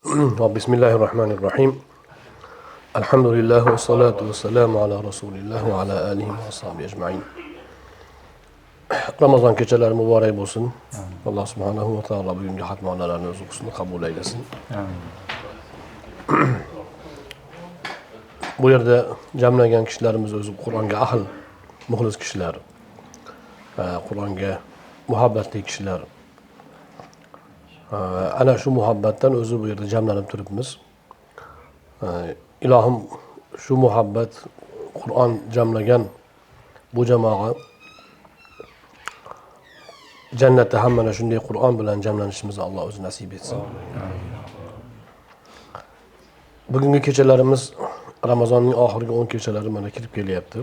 بسم الله الرحمن الرحيم الحمد لله والصلاة والسلام على رسول الله وعلى آله وصحبه أجمعين Ramazon kechalari muborak bo'lsin. Alloh subhanahu va taolo bugungi xatmonlarni o'z husni qabul aylasin. Bu yerda jamlangan kishilarimiz o'zi Qur'onga ahl, muxlis kishilar, Qur'onga muhabbatli kishilar. Ana shu muhabbatdan o'zi bu yerda jamlanib turibmiz. Ilohim shu muhabbat Qur'on jamlagan bu jamoa jannatda ham mana shunday Qur'on bilan jamlanishimizni Alloh o'zi nasib etsin. Bugungi kechalarimiz Ramazonning oxirgi 10 kechalari mana kirib kelyapti.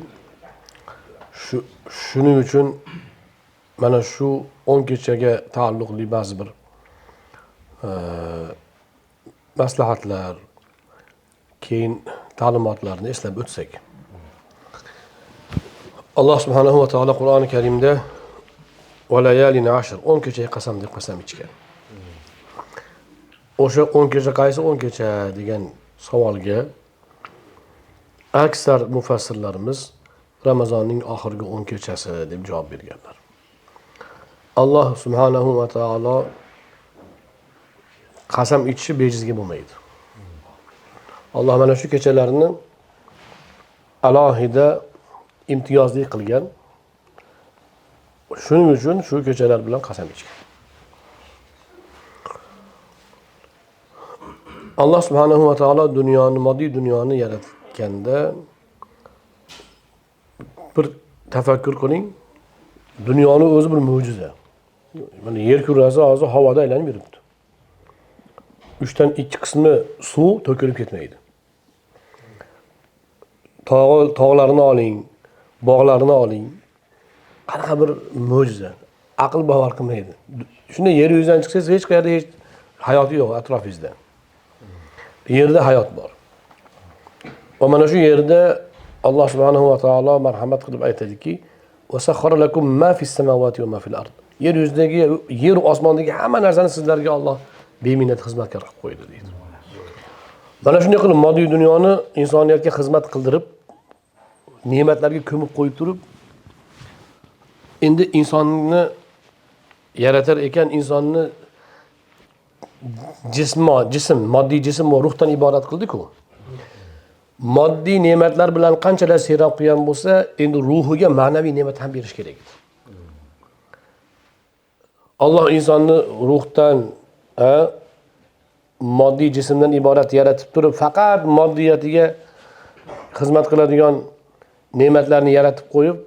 Shuning uchun mana shu 10 kechaga taalluqli ba'zi bir maslahatlar, keyin ta'limotlarni eslab o'tsak. Alloh subhanahu va taolo Qur'oni Karimda va layalin ashr 10 kechaga qasam deb qasam ichgan. O'sha 10 kecha qaysi 10 kecha degan savolga aksar mufassirlarimiz Ramazonning oxirgi 10 kechasi deb javob berganlar. Alloh subhanahu va taolo qasam ichishi bejizga bo'lmaydi. Alloh mana shu kechalarni alohida imtiyozli qilgan. Shuning uchun shu kechalar bilan qasam ichgan. Alloh subhanahu va taolo dunyoni, moddiy dunyoni yaratganda bir tafakkur qiling. Dunyoni o'zi bir mo'jiza. Mana yer kurrasi hozir havoda aylanib yuribdi. 3dan 2 qismi suv to'kilib ketmaydi. Tog'larni oling, bog'larni oling. Qanaqa bir mo'jiza. Aql bavar qilmaydi. Shunda yer yuzidan chiqsangiz hech qayerda hech hayot yo'q atrofingizda. Yerda hayot bor. Va mana shu yerda Alloh subhanahu va taolo marhamat qilib aytadiki: "Va sakhkhara lakum ma fis samawati va ma fil ard." Yer yuzidagi, yer osmondagi hamma narsani sizlarga Alloh beminnat xizmatkor qilib qo'ydi deydi. Mana shunday qilib moddiy dunyoni insoniyatga xizmat qildirib, ne'matlarga ko'mib qo'yib turib, endi insonni yaratar ekan, insonni jism, moddiy jism va ruhdan iborat qildi-ku. Moddiy ne'matlar bilan qanchalar serob qilgan bo'lsa, endi ruhiga ma'naviy ne'mat ham berish kerak. Alloh insonni ruhdan, moddiy jismdan iborat yaratib turib, faqat moddiyatiga xizmat qiladigan ne'matlarni yaratib qo'yib,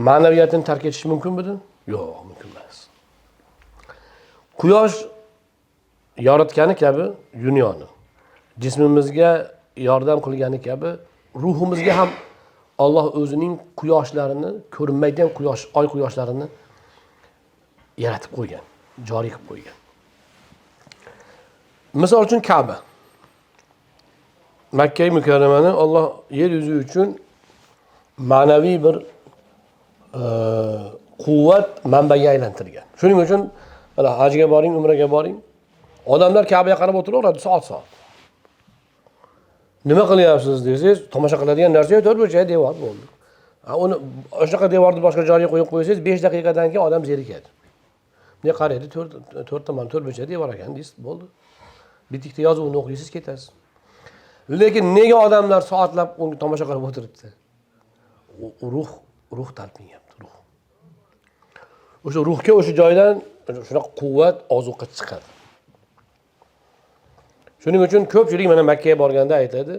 ma'naviyatini tark etish mumkinmidi? Yo'q, mumkin emas. Quyosh yoritgani kabi dunyoni, jismimizga yordam qilgani kabi ruhimizga ham Alloh o'zining quyoshlarini, ko'rinmaydigan quyosh, oy quyoshlarini yaratib qo'ygan, joriy qilib qo'ygan. Misol uchun Ka'ba. Makka-i Mukarramani Alloh yer yuzi uchun ma'naviy bir quvvat manbaga aylantirgan. Shuning uchun mana hajga boring, umraga boring. Odamlar Ka'baga qarab o'tiraveradi soat-soat. Nima qilyapsiz desangiz, tomosha qiladigan narsa yo'q, to'rtburchak devor bo'ldi. Uni o'shaqa devorni boshqa joyga qo'yib qo'ysangiz, 5 daqiqadan keyin odam zerikadi. Bunga qaraydi, to'rt tomon to'rtburchak devor ekan deysiz, bo'ldi. Bitikda yozuvni o'qiysiz, ketasiz. Lekin nega odamlar soatlab uni tomosha qilib o'tiribdi? Ruh talpinyapti, ruh. O'sha ruhga o'sha joydan shunaqa quvvat, ozuqa chiqadi. Shuning uchun ko'pchilik mana Makka ga borganda aytadi,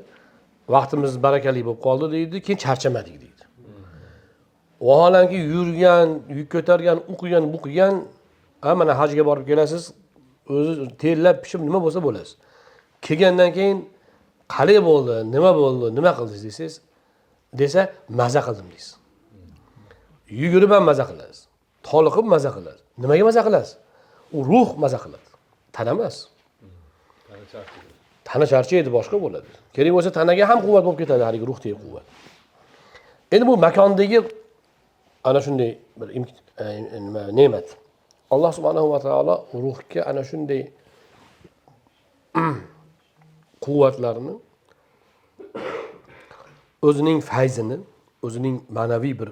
vaqtimiz barakali bo'lib qoldi deydi, keyin charchamadik deydi. Vaholanki yurgan, yuk ko'targan, o'qigan, buqigan, mana hajga borib kelasiz, o'zi terlab pishib nima bo'lsa bo'lasiz. Kelgandan keyin qalay bo'ldi, nima bo'ldi, nima qildingiz desangiz, desa maza qildim deysiz. Yugurib ham maza qilasiz. Toliqib maza qilasiz. Nimaga maza qilasiz? U ruh maza qiladi. Tana emas. Tana charchaydi, boshqa bo'ladi. Kerak bo'lsa tanaga ham quvvat bo'lib ketadi, haligi ruhdagi quvvat. Endi bu makondagi ana shunday bir ne'mat. Alloh subhanahu va taolo ruhga ana shunday quvvatlarini, o'zining fayzini, o'zining ma'naviy bir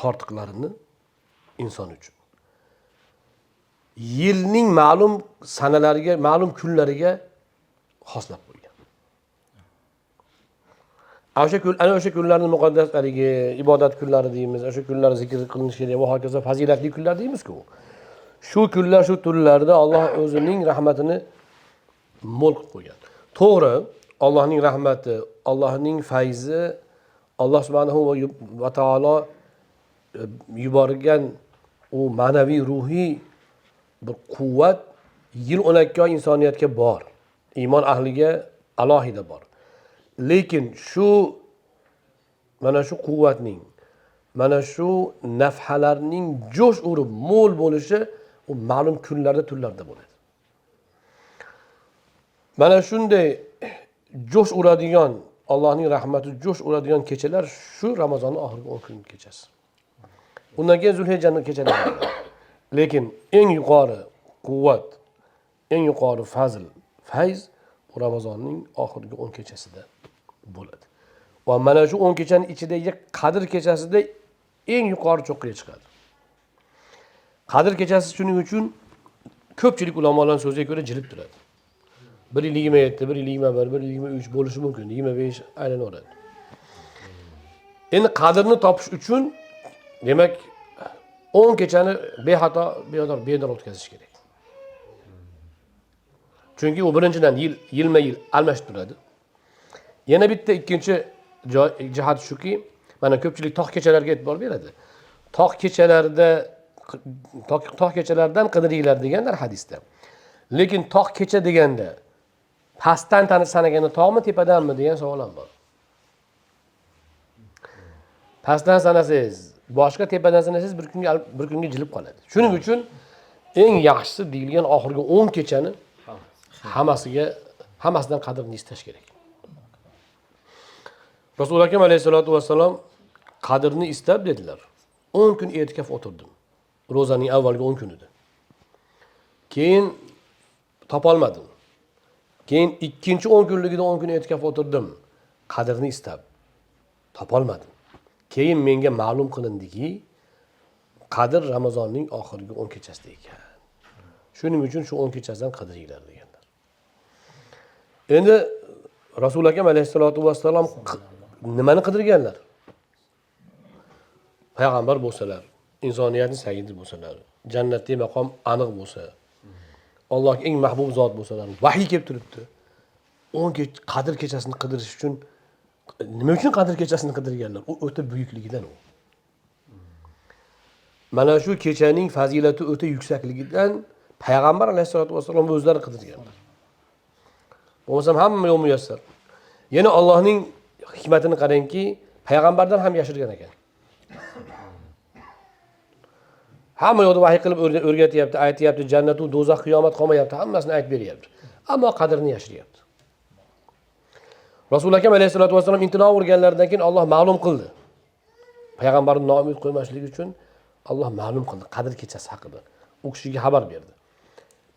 tortiqlarini inson uchun yilning ma'lum sanalariga, ma'lum kunlariga xoslab qo'ygan. Ana o'sha kunlarni muqaddas haligi ibodat kunlari deymiz, o'sha kunlar zikr qilinishi kerak va hokazo fazilatli kunlar deymiz-ku. Shu kunlar, shu tunlarda Alloh o'zining rahmatini mo'l qilib qo'ygan. To'g'ri, Allohning rahmati, Allohning fayzi, Alloh subhanahu va taolo yuborgan u ma'naviy ruhiy bir quvvat yil 12 oy insoniyatga bor. Iymon ahliga alohida bor. Lekin mana shu quvvatning, mana shu nafhalarning jo'sh urib mo'l bo'lishi u ma'lum kunlarda, tunlarda bo'ladi. Mana shunday jo'sh uradigan, Allohning rahmati jo'sh uradigan kechalar shu Ramazonning oxirgi 10 kun kechasi. Undan keyin Zulhijjaning kechalari. Lekin eng yuqori quvvat, eng yuqori fayz bu Ramazonning oxirgi 10 kechasida bo'ladi. Va mana shu 10 kechaning ichidagi Qadr kechasida eng yuqori cho'qqiga chiqadi. Qadr kechasi shuning uchun ko'pchilik ulamolarning so'ziga ko'ra jilib turadi. 1.27, 1.21, 1.23 bo'lishi mumkin, 25 aylanaveradi. Endi qadrni topish uchun demak 10 kechani bexato, bedor o'tkazish kerak. Chunki u birinchidan yilma-yil almashib turadi. Yana bitta ikkinchi jihat shuki, mana ko'pchilik tog' kechalarga e'tibor beradi. Tog' kechalardan qidiringlar deganlar hadisda. Lekin tog' kecha deganda pastdan sanaganda tog'mi, tepadanmi degan savol ham bor. Pastdan sanasangiz, boshqa tepadan sanasangiz bir kunga jilib qoladi. Shuning uchun eng yaxshisi deyilgan oxirgi 10 kechani hammasidan qadrini istash kerak. Rasul akram alayhisolatu vassalom qadrni istab dedilar. 10 kun e'tikof o'tirdim. Ro'zaning avvalgi 10 kunida. Keyin topolmadim. Keyin ikkinchi 10 kunligida 10 kun e'tikof o'tirdim. Qadrni istab topolmadim. Keyin menga ma'lum qilindiki, Qadr Ramazonning oxirgi 10 kechasida ekan. Shuning uchun shu 10 kechasidan qadringlar deganlar. Endi Rasul akram alayhisolatu vassalom nimani qidirganlar? Payg'ambar bo'lsalar, insoniyatning sayyidi bo'lsalar, jannatda maqom aniq bo'lsa, Allohga eng mahbub zot bo'lsalar, vahiy kelib turibdi. 10 Qadr kechasini qidirish uchun nima uchun Qadr kechasini qidirganlar? U o'ta buyukligidan u. Mana shu kechaning fazilati o'ta yuksakligidan Payg'ambar alayhisolatu vassalom o'zlari qidirganlar. Bo'lmasam hamma yo'l muyassar. Yana Allohning hikmatini qarangki, payg'ambardan ham yashirgan ekan. Hamma yo'lda vahiy qilib o'rgatyapti, aytyapti, jannat va do'zax, qiyomat qolmayapti, hammasini aytib beryapti. Ammo qadrini yashiryapti. Rasul akram alayhisolatu vassalom intilo o'rganlaridan keyin Alloh ma'lum qildi. Payg'ambarni noumid qo'ymaslik uchun Alloh ma'lum qildi Qadr kechasi haqida. U kishiga xabar berdi.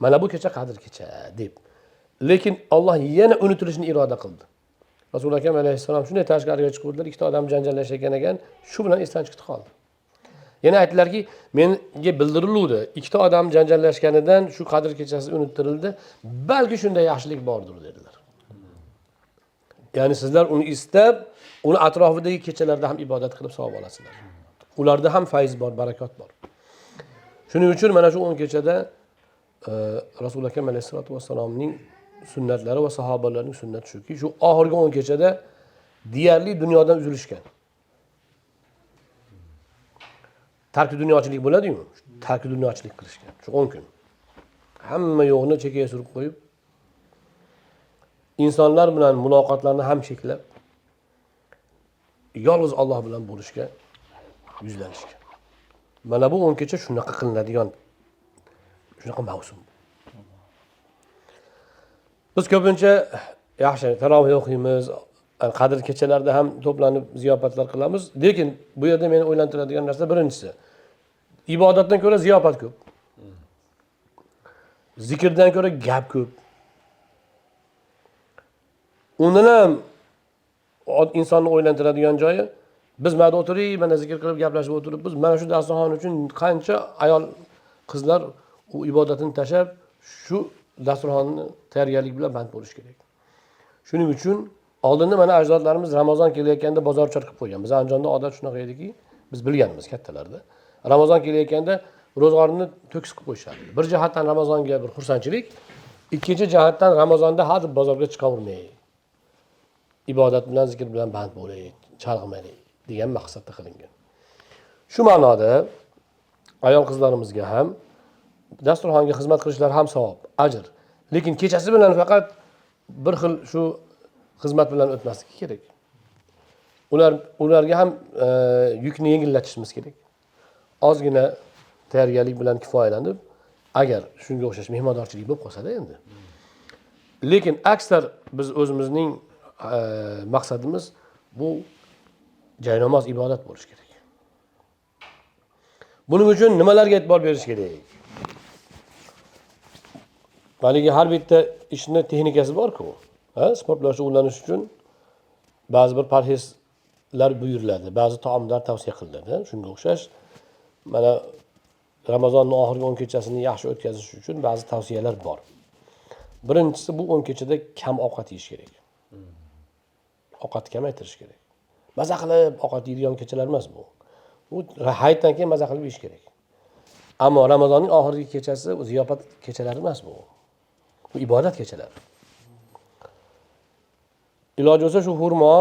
Mana bu kecha Qadr kecha deb. Lekin Alloh yana unutilishni iroda qildi. Rasul akram alayhissalom shunday tashqariga chiqdilar, ikkita odam janjallashgan ekan, shu bilan esdan chiqdi qoldi. Yana aytdilarki, menga bildirildi, ikkita odam janjallashganidan shu Qadr kechasi unuttirildi, balki shunday yaxshilik bordir dedilar. Ya'ni sizlar uni istab, uni atrofidagi kechalarda ham ibodat qilib savob olasizlar. Ularda ham fayz bor, barakot bor. Shuning uchun mana shu 10 kechada Rasul akram alayhisolatu vassalomning sunnatlari va sahobalarning sunnati shuki, shu oxirgi 10 kechada deyarli dunyodan uzilishgan. Tarki dunyochilik bo'ladi-yu, tarki dunyochilik qilishgan. Shu 10 kun. Hamma yo'qni chekkaga surib qo'yib, insonlar bilan muloqotlarni ham cheklab, yolg'iz Alloh bilan bo'lishga yuzlanishgan. Mana bu 10 kecha shunaqa qilinadigan, shunaqa mavsum. Biz ko'pincha yaxshi tarovih o'qiymiz, Qadr kechalarida ham to'planib ziyofatlar qilamiz, lekin bu yerda meni o'ylantiradigan narsa birinchisi, ibodatdan ko'ra ziyofat ko'p. Zikrdan ko'ra gap ko'p. Undan ham insonni o'ylantiradigan joyi, biz mana o'tirib, mana zikr qilib gaplashib o'tiribmiz. Mana shu dasturxon uchun qancha ayol qizlar u ibodatini tashlab, shu dasturxonni tayyorgarlik bilan band bo'lish kerak. Shuning uchun oldinda mana ajdodlarimiz Ramazon kelayotganda bozorchor qilib qo'ygan. Biz Andijonda odat shunaqa ediki, biz bilganmiz kattalarda. Ramazon kelayotganda ro'zg'orni to'kis qilib qo'yishadi. Bir jihatdan Ramazonga bir xursandchilik, ikkinchi jihatdan Ramazonda hozir bozorga chiqavermay. Ibodat bilan, zikr bilan band bo'laylik, chalg'imaylik degan maqsadda qilingan. Shu ma'noda ayol qizlarimizga ham dasturxonga xizmat qilishlar ham savob, ajr. Lekin kechasi bilan faqat bir xil shu xizmat bilan o'tmasligi kerak. Ularga ham yukni yengillatishimiz kerak. Ozgina tayyorgarlik bilan kifoyalanib, agar shunga o'xshash mehmondorchilik bo'lib qolsa-da endi. Lekin aksar biz o'zimizning maqsadimiz bu jaynamoz ibodat bo'lishi kerak. Buning uchun nimalarga e'tibor berish kerak? Balki har bitta ishning texnikasi bor-ku. Sport bilan shug'ullanish uchun ba'zi bir parhezlar buyuriladi, ba'zi taomlar tavsiya qilinadi. Shunga o'xshash mana Ramazonning oxirgi 10 kechasini yaxshi o'tkazish uchun ba'zi tavsiyalar bor. Birinchisi bu 10 kechada kam ovqat yeyish kerak. Ovqatni kamaytirish kerak. Maza qilib ovqat yeydigan kechalar emas bu. Bu hayitdan keyin maza qilib yeyish kerak. Ammo Ramazonning oxirgi kechasi ziyofat kechalari emas bu. Bu ibodat kechalari. Iloji bo'lsa shu xurmo,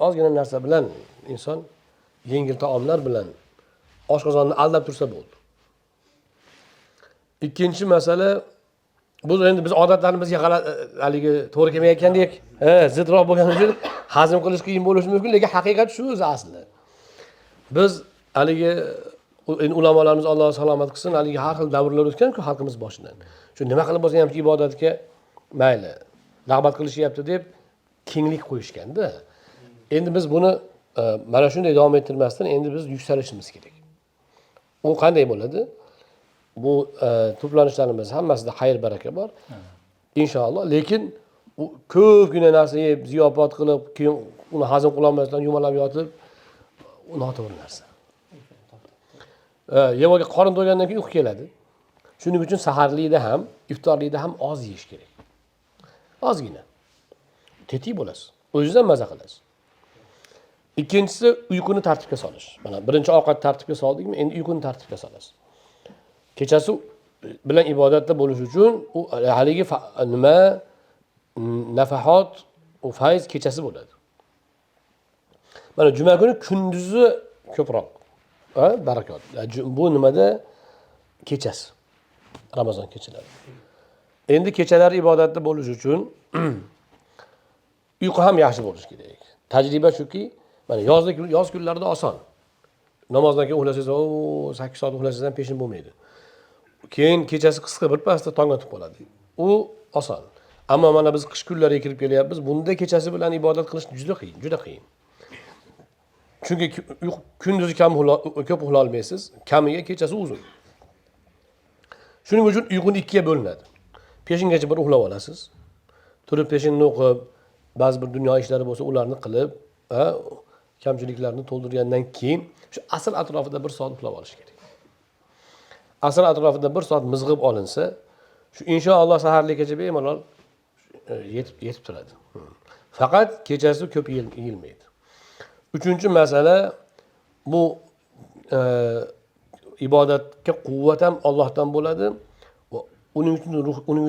ozgina narsa bilan inson yengil taomlar bilan oshqozonni aldab tursa bo'ldi. Ikkinchi masala, bu endi biz odatlarimizga haligi to'g'ri kelmayotgandek, zidroq bo'lgani uchun hazm qilish qiyin bo'lishi mumkin, lekin haqiqat shu o'zi asli. Biz haligi ulamolarimiz Alloh salomat qilsin, haligi har xil davrlar o'tgan-ku xalqimiz boshidan. Shu nima qilib bo'lsa ham ibodatga mayli, rag'bat qilishyapti deb kenglik qo'yishganda. Endi biz buni mana shunday davom ettirmasdan endi biz yuksalishimiz kerak. U qanday bo'ladi? Bu to'planishlarimiz hammasida xayr baraka bor. Inshaalloh, lekin u ko'pgina narsa yeb, ziyofat qilib, keyin uni hazm qila olmasdan yumalab yotib, u noto'g'ri narsa. Yemoqga qorin to'ygandan keyin uyqu keladi. Shuning uchun saharlikda ham, iftorlikda ham oz yeyish kerak. Ozgina. Tetik bo'lasiz. O'zingizdan maza qilasiz. Ikkinchisi uyquni tartibga solish. Mana birinchi ovqat tartibga soldikmi, endi uyquni tartibga solasiz. Kechasi bilan ibodatda bo'lish uchun u haligi nima nafahot, u fayz kechasi bo'ladi. Mana juma kuni kunduzi ko'proq barakot. Bu nimada? Kechasi. Ramazon kechalari. Endi kechalari ibodatda bo'lish uchun uyqu ham yaxshi bo'lishi kerak. Tajriba shuki, mana yoz kunlarida oson. Namozdan keyin uxlasangiz, 8 soat uxlasangiz ham peshin bo'lmaydi. Keyin kechasi qisqa bir pasda tong otib qoladi. U oson. Ammo mana biz qish kunlariga kirib kelyapmiz. Bunda kechasi bilan ibodat qilish juda qiyin, juda qiyin. Chunki kunduzi ko'p uxla olmaysiz, kamiga kechasi uzun. Shuning uchun uyquni ikkiga bo'linadi. Peshingacha bir uxlab olasiz. Turib peshinni o'qib, ba'zi bir dunyo ishlari bo'lsa, ularni qilib, kamchiliklarni to'ldirgandan keyin shu asr atrofida bir soat uxlab olish kerak. Asr atrofida bir soat mizg'ib olinsa, shu inshaalloh saharlikgacha bemalol yetib turadi. Faqat kechasi ko'p yeyilmaydi. Uchinchi masala, bu ibodatga quvvat ham Allohdan bo'ladi. Uning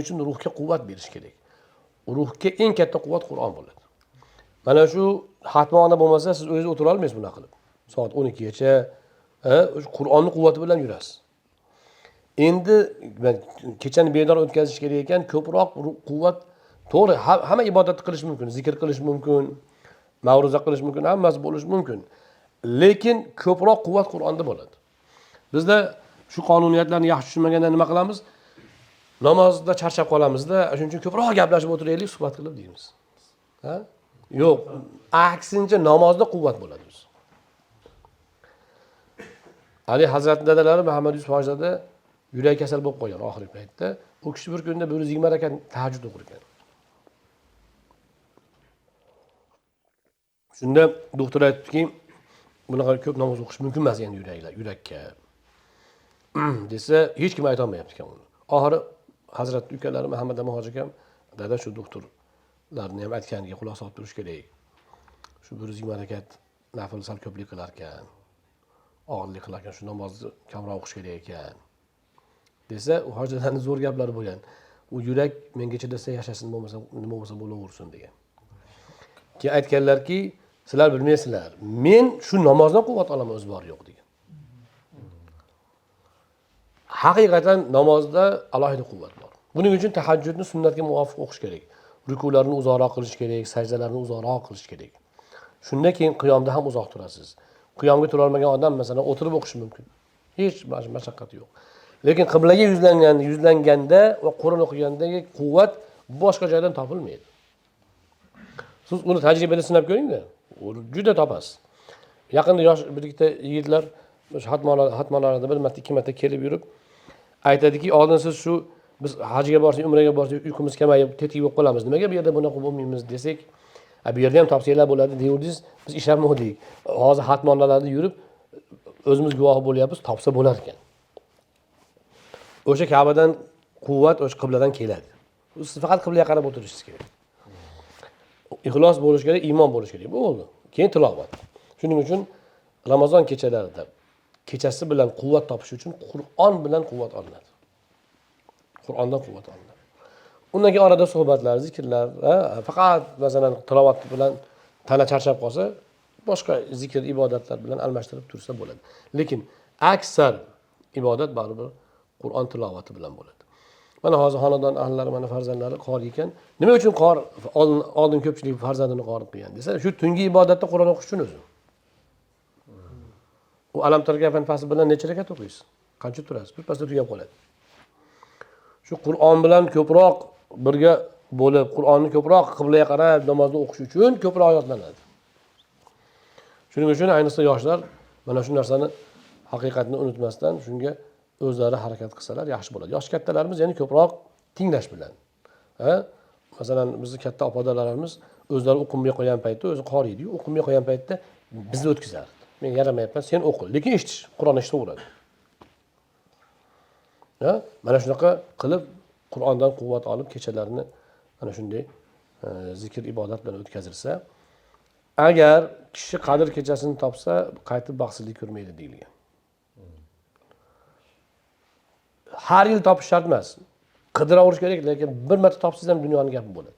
uchun ruhga quvvat berish kerak. Ruhga eng katta quvvat Qur'on bo'ladi. Mana shu xatmona bo'lmasa, siz o'zingiz o'tira olmaysiz buni qilib. Soat 12 gacha Qur'onning quvvati bilan yurasiz. Endi kechani bedor o'tkazish kerak ekan, ko'proq quvvat, to'g'ri, hamma ibodat qilish mumkin, zikr qilish mumkin, ma'ruza qilish mumkin, hammasi bo'lishi mumkin. Lekin ko'proq quvvat Qur'onda bo'ladi. Bizda shu qonuniyatlarni yaxshi tushunmaganda nima qilamiz? Namozda charchab qolamizda, shuning uchun ko'proq gaplashib o'tiraylik, suhbat qilib deymiz. Yo'q, aksincha namozda quvvat bo'ladi biz. Ali Hazrat dadalari Muhammad Yusuf Hojizoda yurak kasal bo'lib qolgan oxirgi paytda. U kishi bir kunda 120 rakat tahajjud o'qir ekan. Shunda doktor aytdiki, bunaqa ko'p namoz o'qish mumkin emas endi yurakka. Desa, hech kim ayta olmayapti ekan uni. Oxiri Hazrat ukalari Muhammad Amin hoji akam, dada shu doktorlarni ham aytganiga quloq solib turish kerak. Shu 120 rakat nafl sal ko'plik qilar ekan. Og'irlik qilar ekan, shu namozni kamroq o'qish kerak ekan. Desa, u hojilarning zo'r gaplari bo'lgan. U yurak menga chidasa yashasin, bo'lmasa nima bo'lsa bo'laversin degan. Keyin aytganlarki, sizlar bilmaysizlar, men shu namozdan quvvat olaman, o'zi bor yo'q degan. Haqiqatan namozda alohida quvvat bor. Buning uchun tahajjudni sunnatga muvofiq o'qish kerak. Rukularni uzoqroq qilish kerak, sajdalarni uzoqroq qilish kerak. Shundan keyin qiyomda ham uzoq turasiz. Qiyomga tura olmagan odam masalan o'tirib o'qishi mumkin. Hech mashaqqati yo'q. Lekin qiblaga yuzlanganda va Qur'on o'qigandagi quvvat boshqa joydan topilmaydi. Siz uni tajribada sinab ko'ring-da. Juda topasiz. Yaqinda yosh bir ikkita yigitlar xatmonlarda bir marta, ikki marta kelib yurib aytadiki, oldin siz shu biz hajga borsak, umraga borsak, uyqimiz kamayib, tetik bo'lib qolamiz. Nimaga bu yerda bunaqa bo'lmaymiz desak, bu yerda ham tavsiyalar bo'ladi deyordingiz, biz ishlatmadik. Hozir xatmonlarda yurib o'zimiz guvoh bo'lyapmiz, topsa bo'lar ekan. O'sha Ka'badan quvvat o'sha qibladan keladi. Siz faqat qiblaga qarab o'tirishingiz kerak. Ixlos bo'lish kerak, iymon bo'lish kerak. Bu bo'ldi. Keyin tilovat. Shuning uchun Ramazon kechalarida kechasi bilan quvvat topish uchun Qur'on bilan quvvat olinadi. Qur'ondan quvvat olinadi. Undan keyin orada suhbatlar, zikrlar, faqat masalan tilovat bilan tana charchab qolsa, boshqa zikr, ibodatlar bilan almashtirib tursa bo'ladi. Lekin aksar ibodat baribir Qur'on tilovati bilan bo'ladi. Mana hozir xonadon ahllari, mana farzandlari qori ekan. Nima uchun oldin ko'pchilik farzandini qori qilgan desa, shu tungi ibodatda Qur'on o'qish uchun o'zi. U alam targafan fasl bilan necha rakat o'qiysiz? Qancha turasiz? Bir pasda tugab qoladi. Shu Qur'on bilan ko'proq birga bo'lib, Qur'onni ko'proq qiblaga qarab namozni o'qish uchun ko'proq oyatlanadi. Shuning uchun ayniqsa yoshlar mana shu narsani haqiqatni unutmasdan shunga o'zlari harakat qilsalar yaxshi bo'ladi. Yosh kattalarimiz ya'ni ko'proq tinglash bilan. Masalan, bizning katta opalarimiz o'zlari o'qimay qo'ygan paytda o'zi qori edi-yu, o'qimay qo'ygan paytda bizni o'tkazardi. Men yaramayapman, sen o'qi, lekin eshitish, Qur'on eshitaveradi. Mana shunaqa qilib Qur'ondan quvvat olib kechalarini mana shunday zikr, ibodat bilan o'tkazilsa, agar kishi Qadr kechasini topsa, qaytib baxtsizlik ko'rmaydi deyilgan. Har yil topish shart emas. Qidiraverish kerak, lekin bir marta topsangiz ham dunyoning gapi bo'ladi.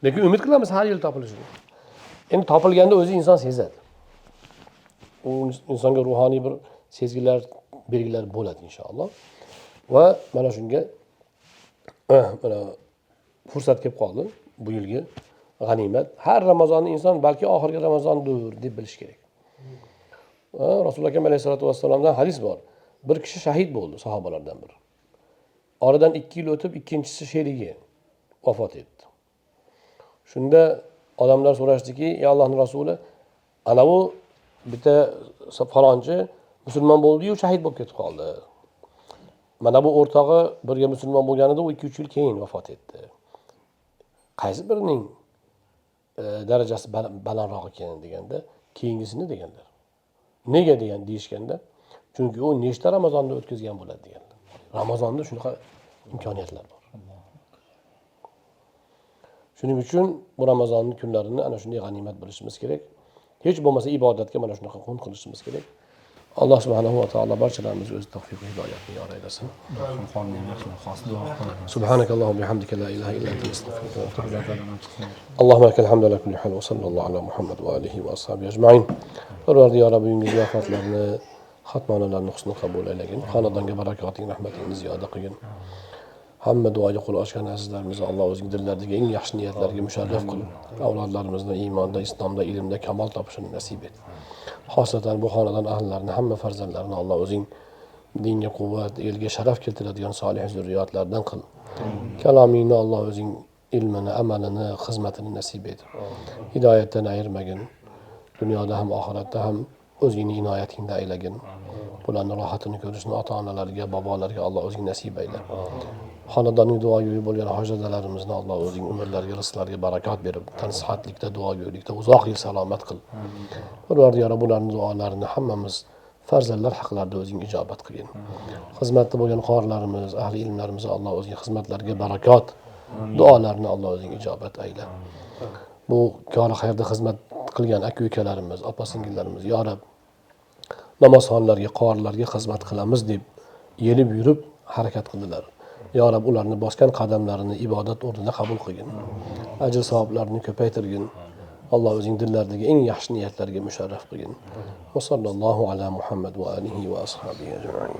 Lekin umid qilamiz har yil topilishini. Endi topilganda o'zi inson sezadi. U insonga ruhoniy bir sezgilar, belgilar bo'ladi inshaalloh. Va mana shunga mana fursat kelib qoldi bu yilgi g'animat. Har Ramazonni inson balki oxirgi Ramazondir deb bilish kerak. Rasululloh alayhisolatu vassalomdan hadis bor. Bir kishi shahid bo'ldi sahobalardan biri. Oradan 2 yil o'tib ikkinchisi sherigi vafot etdi. Shunda odamlar so'rashdiki, ey Allohning rasuli, ana bu bitta falonchi musulmon bo'ldi-yu shahid bo'lib ketib qoldi. Mana bu o'rtog'i birga musulmon bo'lganida u 2-3 yil keyin vafot etdi. Qaysi birining darajasi balandroq ekan deganda, keyingisini deganlar. Nega degan deyishganda, chunki u nechta Ramazonni o'tkazgan bo'ladi deganlar. Ramazonda shunaqa imkoniyatlar bor. Shuning uchun bu Ramazonning kunlarini ana shunday g'animat bilishimiz kerak. Hech bo'lmasa ibodatga mana shunaqa qo'n qilishimiz kerak. Alloh subhanahu va taolo barchalarimizga o'z tavfiq va hidoyatini yor aylasin. Subhanakallohumma bihamdika la ilaha illa anta astaghfiruka va atubu ilayk. Allohumma lakal hamdu ala kulli hal va sallallohu ala Muhammad va alihi va ashabihi ajma'in. Parvardigor Robbingiz ziyofatlarni, xatmonalarni husnul qabul aylagin. Xonadonga barakoting, rahmatingizni ziyoda qilgin. Hamma duoga qo'l ochgan azizlarimizni Alloh o'zining dillardagi eng yaxshi niyatlarga musharraf qilib, avlodlarimizni iymonda, islomda, ilmda kamol topishini nasib et. Xosatan bu xonadon ahlllarini, hamma farzandlarini Alloh o'zing dinga quvvat, elga sharaf keltiradigan solih zurriyotlardan qil. Kalomingni Alloh o'zing ilmini, amalini, xizmatini nasib et. Hidoyatdan ayirmagin. Dunyoda ham oxiratda ham o'zingning inoyatingda aylagin. Bularning rohatini ko'rishni ota-onalarga, bobolarga Alloh o'zing nasib ayla. Xonadonning duogo'yi bo'lgan hojatlarimizni Alloh o'zing umrlarga, rizqlarga barakot berib, tansihatlikda, duogo'ylikda uzoq yil salomat qil. Parvardigor, bularning duolarini hammamiz farzandlar haqlarida o'zing ijobat qilgin. Xizmatda bo'lgan qorilarimiz, ahli ilmlarimizni Alloh o'zing xizmatlariga barakot, duolarni Alloh o'zing ijobat ayla. Bu kori xayrda xizmat qilgan aka-ukalarimiz, opa-singillarimiz, yo Rabb, namozxonlarga, qorilarga xizmat qilamiz deb yelib yurib harakat qildilar. Yo Rabb, ularni bosgan qadamlarini ibodat o'rnida qabul qilgin. Ajr savoblarini ko'paytirgin. Alloh o'zing dillardagi eng yaxshi niyatlarga musharraf qilgin. Va sallallohu ala Muhammad va alihi va ashabihi ajma'in.